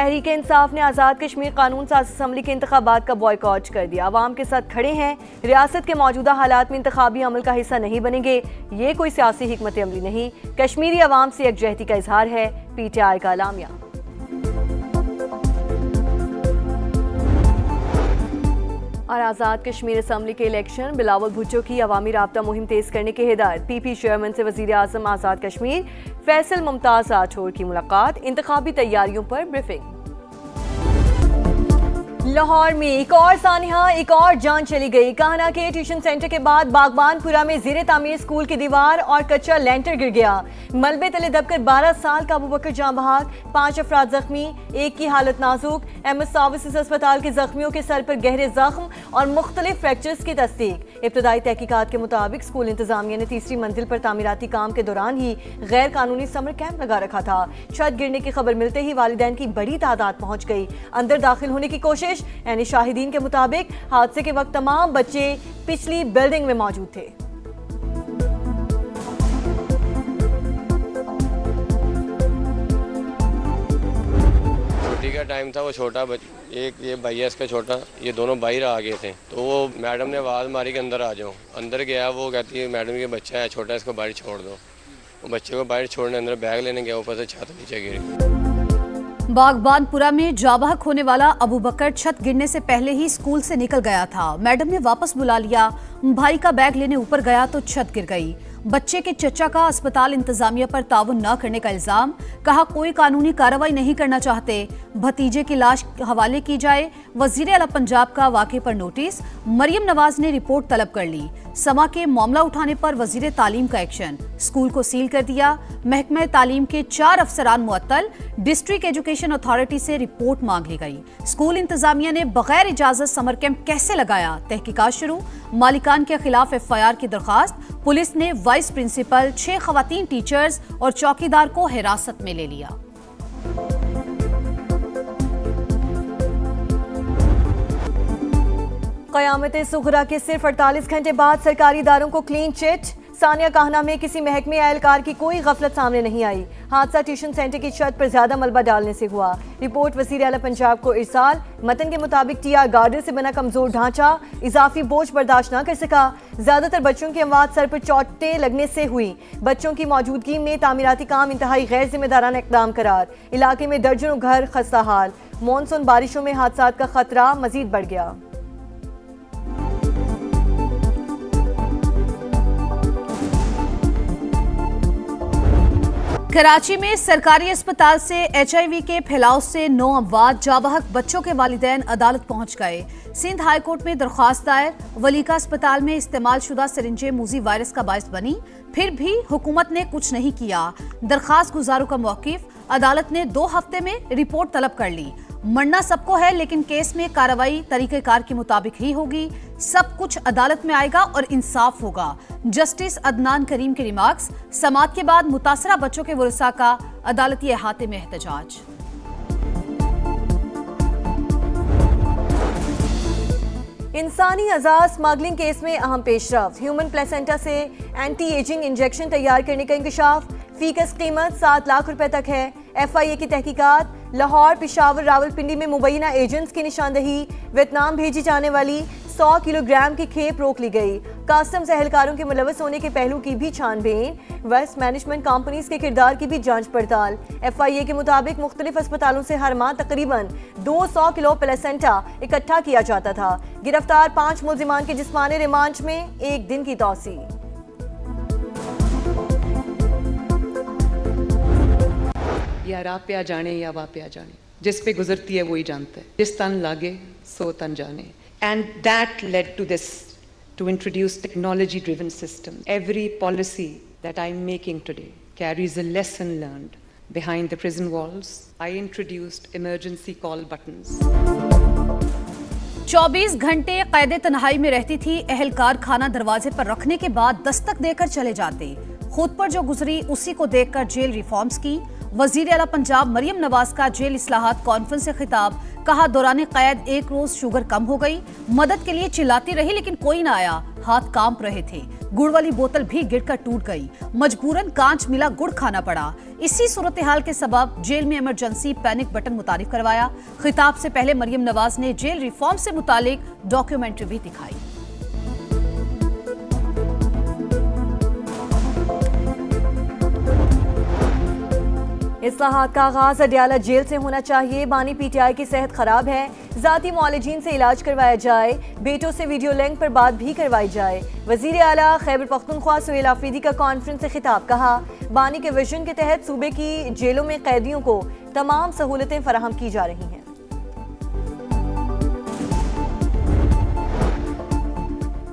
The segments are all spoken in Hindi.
तहरीक इंसाफ ने आज़ाद कश्मीर कानून साज असम्बली के इंतखाबात का बॉयकॉट कर दिया। आवाम के साथ खड़े हैं, रियासत के मौजूदा हालात में इंतखाबी अमल का हिस्सा नहीं बनेंगे। ये कोई सियासी हिकमत अमली नहीं, कश्मीरी अवाम से यकजहती का इजहार है, PTI का एलामिया। और आज़ाद कश्मीर असम्बली के इलेक्शन, बिलावल भुट्टो की अवामी राब्ता मुहिम तेज करने की हिदायत। PP चेयरमैन से वज़ीर आज़म आज़ाद कश्मीर फैसल मुमताज़ राठौर की मुलाकात, इंतखाबी तैयारियों पर ब्रीफिंग। लाहौर में एक और सानिया, एक और जान चली गई। काहना के ट्यूशन सेंटर के बाद बागबानपुरा में ज़ेरे तामीर स्कूल की दीवार और कच्चा लेंटर गिर गया। मलबे तले दबकर 12 साल का अबूबकर जान बहाक, 5 अफराद जख्मी, एक की हालत नाजुक। MS सर्विसेज अस्पताल के जख्मियों के सर पर गहरे जख्म और मुख्तलिफ फ्रैक्चर्स की तस्दीक। इब्तदाई तहकीकात के मुताबिक स्कूल इंतजामिया ने तीसरी मंजिल पर तामीराती काम के दौरान ही गैर कानूनी समर कैंप लगा रखा था। छत गिरने की खबर मिलते ही वालिदैन की बड़ी तादाद पहुंच गई। अंदर दाखिल होने की कोशिश। यानी शाहिदीन के मुताबिक हादसे के वक्त तमाम बच्चे पिछली बिल्डिंग में मौजूद थे। छुट्टी का टाइम था, वो छोटा एक ये भैया इसका छोटा, ये दोनों बाहर आ गए थे, तो वो मैडम ने आवाज़ मारी कि अंदर आ जाओ। अंदर गया, वो कहती है मैडम के बच्चा है छोटा, इसको बाहर छोड़ दो। वो बच्चे को बाहर छोड़ने अंदर बैग लेने गया, ऊपर से छत नीचे गिरी। बागबानपुरा में जाबहक होने वाला अबूबकर छत गिरने से पहले ही स्कूल से निकल गया था। मैडम ने वापस बुला लिया। भाई का बैग लेने ऊपर गया तो छत गिर गई। बच्चे के चचा का अस्पताल इंतजामिया पर ताउन न करने का इल्जाम। कहा कोई कानूनी कार्रवाई नहीं करना चाहते, भतीजे की लाश हवाले की जाए। वजीर आला पंजाब का वाक़े पर नोटिस। मरियम नवाज ने रिपोर्ट तलब कर ली। समा के मामला उठाने पर वजीर तालीम का एक्शन। स्कूल को सील कर दिया। महकमा तालीम के 4 अफसरान मुअत्तल। डिस्ट्रिक्ट एजुकेशन अथॉरिटी से रिपोर्ट मांग ली गई। स्कूल इंतजामिया ने बगैर इजाजत समर कैंप कैसे लगाया, तहकीकात शुरू। मालिकान के खिलाफ FIR की दरखास्त। पुलिस ने वाइस प्रिंसिपल, 6 खवातीन टीचर्स और चौकीदार को हिरासत में ले लिया। क़यामत सुगरा के सिर्फ 48 घंटे बाद सरकारी इदारों को क्लीन चिट। सानिया काहना में किसी महकमे एहलकार की कोई गफलत सामने नहीं आई। हादसा ट्यूशन सेंटर की छत पर ज्यादा मलबा डालने से हुआ। रिपोर्ट वज़ीर आला पंजाब को इरसाल। मतन के मुताबिक TR गार्डर से बना कमजोर ढांचा इजाफी बोझ बर्दाश्त न कर सका। ज्यादातर बच्चों की अमवात सर पर चोटें लगने से हुई। बच्चों की मौजूदगी में तामीराती काम इंतहाई गैर जिम्मेदाराना इकदाम करार। इलाके में दर्जनों घर खस्ता हाल। मानसून बारिशों में हादसात का खतरा मजीद बढ़ गया। कराची में सरकारी अस्पताल से HIV के फैलाव से 9 अमवात। जाबहक बच्चों के वालिदैन अदालत पहुंच गए। सिंध हाई कोर्ट में दरख्वास्त दायर। वलीका अस्पताल में इस्तेमाल शुदा सिरिंजें मूजी वायरस का बायस बनी, फिर भी हुकूमत ने कुछ नहीं किया। दरखास्त गुजारों का मौकिफ। अदालत ने 2 हफ्ते में रिपोर्ट तलब कर ली। मरना सबको है, लेकिन केस में कार्रवाई तरीकेकार के मुताबिक ही होगी। सब कुछ अदालत में आएगा और इंसाफ होगा। जस्टिस अदनान करीम के रिमार्क्स। समात के बाद मुतासरा बच्चों के वरसा का अदालती अहाते में एहतजाज। इंसानी अज़ा स्मगलिंग केस में अहम पेशरफ। ह्यूमन प्लेसेंटा से एंटी एजिंग इंजेक्शन तैयार करने का इंकशाफ। फीकस कीमत 7 लाख रुपए तक है। FIA की तहकीकात। लाहौर, पेशावर, रावलपिंडी में मुबैना एजेंट्स की निशानदही। वियतनाम भेजी जाने वाली 100 किलोग्राम की खेप रोक ली गई। कस्टम्स एहलकारों के मुलव्वस होने के पहलू की भी छानबीन। वेस्ट मैनेजमेंट कंपनीज के किरदार की भी जांच पड़ताल। FIA के मुताबिक मुख्तलिफ अस्पतालों से हर माह तकरीबन 200 किलो प्लेसेंटा इकट्ठा किया जाता था। गिरफ्तार 5 मुल्जिमान के जिस्मानी रिमांड में 1 दिन की तौसी। या राह पे आ जाने या वाह पे आ जाने, जिस पे गुजरती है वही जानता है। जिस तन लागे सो तन जाने। And that led to this, to introduce technology-driven systems. Every policy that I'm making today carries a lesson learned. Behind the prison walls, I introduced emergency call buttons. 24 घंटे कैद तन्हाई में रहती थी। एहलकार खाना दरवाजे पर रखने के बाद दस्तक देकर चले जाते। खुद पर जो गुजरी उसी को देखकर जेल रिफॉर्म्स की। वजीर आला पंजाब मरियम नवाज का जेल इस्लाहात कॉन्फ्रेंस से खिताब। कहा दौरान कैद 1 रोज शुगर कम हो गई। मदद के लिए चिल्लाती रही लेकिन कोई ना आया। हाथ कांप रहे थे। गुड़ वाली बोतल भी गिरकर टूट गई। मजबूरन कांच मिला गुड़ खाना पड़ा। इसी सूरत हाल के सबब जेल में इमरजेंसी पैनिक बटन मुतारिफ करवाया। खिताब से पहले मरियम नवाज ने जेल रिफॉर्म से मुतालिक डॉक्यूमेंट्री भी दिखाई। इस्लाहात का आगाज अडयाला जेल से होना चाहिए। बानी पीटीआई की सेहत खराब है, जाती मौलजीन से इलाज करवाया जाए। बेटों से वीडियो लिंक पर बात भी करवाई जाए। वजीर आला खैबर पख्तूनख्वा सुहेल आफरीदी का कॉन्फ्रेंस से खिताब। कहा, बानी के विजन के तहत सूबे की जेलों में कैदियों को तमाम सहूलतें फराहम की जा रही हैं।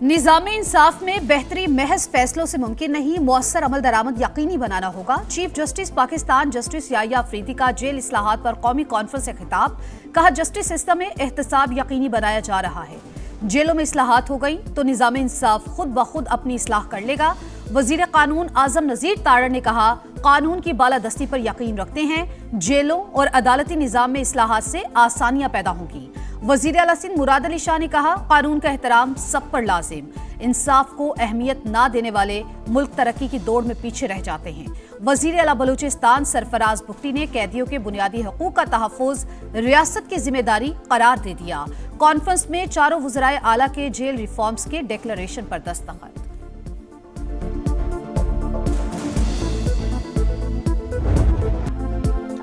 निज़ाम इंसाफ में बेहतरी महज फैसलों से मुमकिन नहीं, मौसर अमल दरामद यकीनी बनाना होगा। Chief justice Pakistan justice Yahya Afridi का जेल इस्लाहात पर कौमी कॉन्फ्रेंस से खिताब। कहा, जस्टिस सिस्टम में एहतसाब यकीनी बनाया जा रहा है। जेलों में इस्लाहात हो गई तो निज़ाम इंसाफ खुद ब खुद अपनी इस्लाह कर लेगा। वजीर कानून आजम नजीर तारड़ ने कहा, कानून की बालादस्ती पर यकीन रखते हैं। जेलों और अदालती निज़ाम में इस्लाहात से आसानियां पैदा होंगी। वजीर आला सिंध मुराद अली शाह ने कहा, कानून का एहतराम सब पर लाजिम। इंसाफ को अहमियत ना देने वाले मुल्क तरक्की की दौड़ में पीछे रह जाते हैं। वजीर आला बलूचिस्तान सरफराज बुख्ती ने कैदियों के बुनियादी हकूक का तहफ़्फ़ुज़ रियासत की जिम्मेदारी करार दे दिया। कॉन्फ्रेंस में चारों वज़राए आला के जेल रिफॉर्म्स के डिक्लेरेशन पर दस्तखत।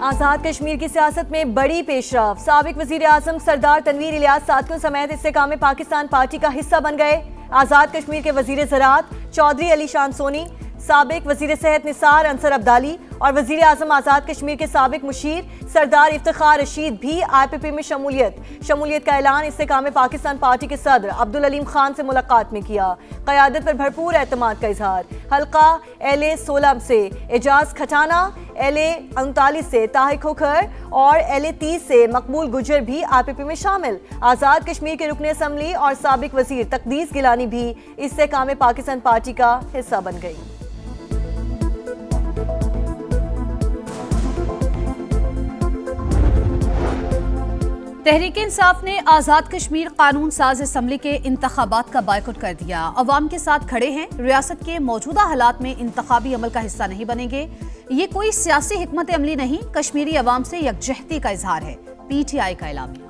आजाद कश्मीर की सियासत में बड़ी पेशरफ। साबिक वजीर आजम सरदार तनवीर इलियास साथियों समेत इस्तेकाम पाकिस्तान पार्टी का हिस्सा बन गए। आजाद कश्मीर के वजीर ज़राअत चौधरी अली शान सोनी, साबिक वजीर सेहत निसार अंसर अब्दाली और वजीर आजम आजाद कश्मीर के साबिक मुशीर सरदार इफ्तिखार रशीद भी IPP में शमूलियत का ऐलान इस्तेकाम पाकिस्तान पार्टी के सदर अब्दुल अलीम खान से मुलाकात में किया। क़यादत पर भरपूर एतमाद का इजहार। हल्का LA 16 से एजाज खटाना, LA 39 से ताहिर खोखर और LA 30 से मकबूल गुजर भी IPP में शामिल। आजाद कश्मीर के रुकन असम्बली और साबिक वजीर तकदीस गिलानी भी इस्तेकाम पाकिस्तान पार्टी का हिस्सा बन गई। तहरीक इंसाफ ने आज़ाद कश्मीर कानून साज असम्बली के इंतखाबात का बायकॉट कर दिया। अवाम के साथ खड़े हैं, रियासत के मौजूदा हालात में इंतखाबी अमल का हिस्सा नहीं बनेंगे। ये कोई सियासी हिकमत अमली नहीं, कश्मीरी अवाम से यकजहती का इजहार है। PTI का एलामिया।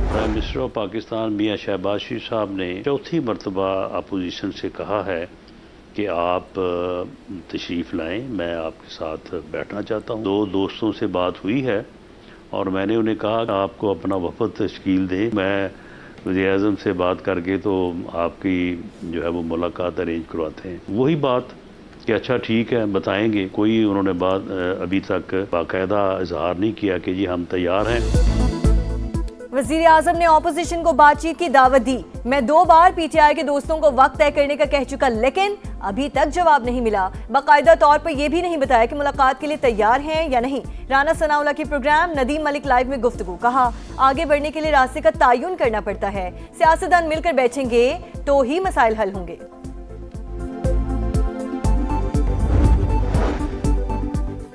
प्राइम मिनिस्टर ऑफ पाकिस्तान मियां शहबाज शरीफ साहब ने चौथी मरतबा अपोजिशन से कहा है कि आप तशरीफ़ लाएं, मैं आपके साथ बैठना चाहता हूं। 2 दोस्तों से बात हुई है और मैंने उन्हें कहा कि आपको अपना वफद तश्कील दे। मैं वज़ीर-ए-आज़म से बात करके तो आपकी जो है वो मुलाकात अरेंज करवाते हैं। वही बात कि अच्छा ठीक है बताएंगे, कोई उन्होंने बात अभी तक बाकायदा इजहार नहीं किया कि जी हम तैयार हैं। वजीर आजम ने ऑपोजिशन को बातचीत की दावत दी। मैं 2 बार PTI के दोस्तों को वक्त तय करने का कह चुका, लेकिन अभी तक जवाब नहीं मिला। बाकायदा तौर पर यह भी नहीं बताया कि मुलाकात के लिए तैयार हैं या नहीं। राना सनाउल्लाह की प्रोग्राम नदीम मलिक लाइव में गुफ्तगू। कहा, आगे बढ़ने के लिए रास्ते का तयन करना पड़ता है। सियासतदान मिलकर बैठेंगे तो ही मसाइल हल होंगे।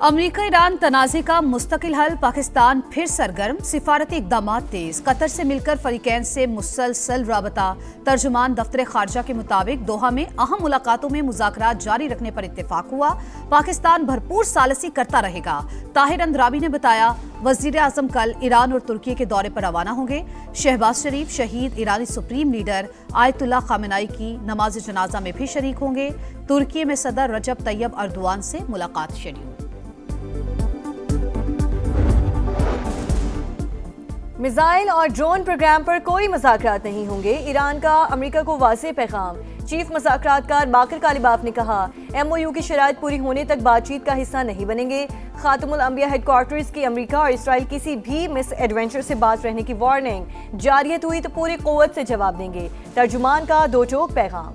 अमेरिका ईरान तनाज़े का मुस्तकिल हल, पाकिस्तान फिर सरगर्म, सिफारती इक़दामात तेज। कतर से मिलकर फरीकैन से मुसलसल राबता। तर्जुमान दफ्तर खारजा के मुताबिक दोहा में अहम मुलाकातों में मुज़ाकरात जारी रखने पर इत्तेफाक हुआ। पाकिस्तान भरपूर सालसी करता रहेगा। ताहिर अंद्राबी ने बताया, वज़ीर आज़म कल ईरान और तुर्की के दौरे पर रवाना होंगे। शहबाज शरीफ शहीद ईरानी सुप्रीम लीडर आयतुल्ला खामेनाई की नमाज जनाजा में भी शरीक होंगे। तुर्की में सदर रजब तैयब अर्दवान से मुलाकात शेड्यूल। मिसाइल और ड्रोन प्रोग्राम पर कोई मुज़ाकरात नहीं होंगे। ईरान का अमेरिका को वाज़ेह पैगाम। चीफ मुज़ाकरातकार बाकर कालिबाफ ने कहा, MOU की शराइत पूरी होने तक बातचीत का हिस्सा नहीं बनेंगे। खातमुल अंबिया हेडक्वार्टर्स की अमेरिका और इसराइल किसी भी मिस एडवेंचर से बात रहने की वार्निंग। जारियत हुई तो पूरी क़ुव्वत से जवाब देंगे। तर्जुमान का 2 टोक पैगाम।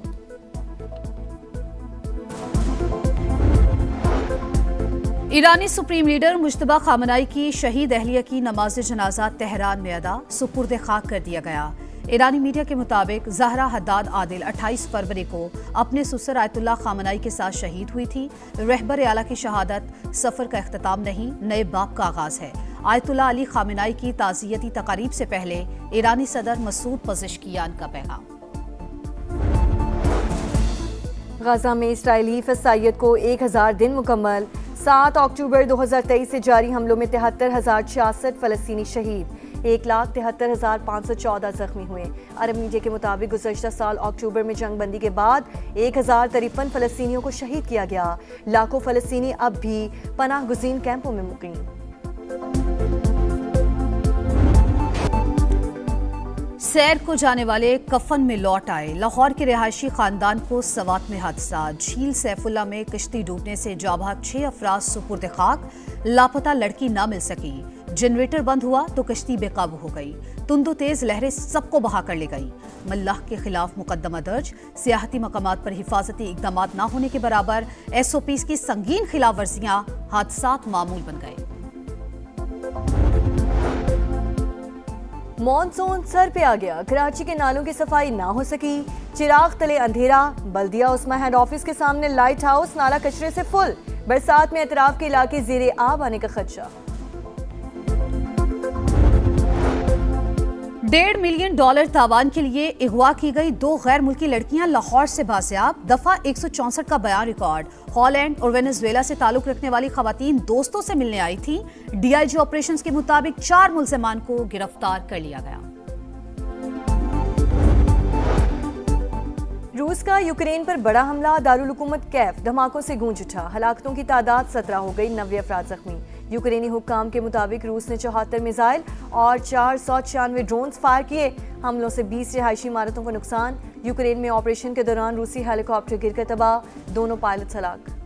ईरानी सुप्रीम लीडर मुज्तबा खामेनाई की शहीद अहलिया की नमाज जनाजा तेहरान में अदा, सुपुर्द खाक कर दिया गया। ईरानी मीडिया के मुताबिक ज़हरा हद्दाद आदिल 28 फरवरी को अपने ससुर आयतुल्ला खामेनाई के साथ शहीद हुई थी। रहबर आला की शहादत सफ़र का इख्तिताम नहीं, नए बाब का आगाज़ है। आयतुल्ला अली खामेनाई की ताज़ियती तकारीब से पहले ईरानी सदर मसूद पज़ेश्कियान का पैगाम। गाजा में इसराइली फसाइयत को 1000 दिन मुकम्मल। 7 अक्टूबर 2023 से जारी हमलों में 73,066 फलस्तीनी शहीद, 1,73,514 जख्मी हुए। अरब मीडिया के मुताबिक गुज़श्ता साल अक्टूबर में जंगबंदी के बाद 1053 फलस्तीनियों को शहीद किया गया। लाखों फलस्तीनी अब भी पनाह गुज़ीन कैंपों में मुकीम। सैर को जाने वाले कफन में लौट आए। लाहौर के रिहायशी खानदान को सवात में हादसा। झील सैफुल्ला में कश्ती डूबने से जाबाक 6 अफराद सुपुर्द खाक, लापता लड़की ना मिल सकी। जनरेटर बंद हुआ तो कश्ती बेकाबू हो गई। तुंदो तेज लहरें सबको बहा कर ले गई। मल्लाह के खिलाफ मुकदमा दर्ज। सियाहती मकामात पर हिफाजती इकदाम ना होने के बराबर SOPs की संगीन खिलाफ वर्जियां, हादसात मामूल बन गए। मॉनसून सर पे आ गया। कराची के नालों की सफाई ना हो सकी, चिराग तले अंधेरा। बल्दिया उस्मा हेड ऑफिस के सामने लाइट हाउस नाला कचरे से फुल। बरसात में अतराफ के इलाके ज़ेरे आब आने का खदशा। $1.5 मिलियन तावान के लिए अगवा की गई 2 गैर मुल्की लड़कियां लाहौर से बाजियाब। दफा 164 का बयान रिकॉर्ड। हॉलैंड और वेनेजुएला से ताल्लुक रखने वाली खवातीन दोस्तों से मिलने आई थी। DIG ऑपरेशंस के मुताबिक 4 मुल्जिमान को गिरफ्तार कर लिया गया। रूस का यूक्रेन पर बड़ा हमला। दारुल हुकूमत कैफ धमाकों से गूंज उठा। हलाकतों की तादाद 17 हो गई, 90 अफराद जख्मी। यूक्रेनी हुक्काम के मुताबिक रूस ने 74 मिसाइल और 496 ड्रोन्स फायर किए। हमलों से 20 रिहायशी इमारतों को नुकसान। यूक्रेन में ऑपरेशन के दौरान रूसी हेलीकॉप्टर गिरकर तबाह, दोनों पायलट्स हलाक।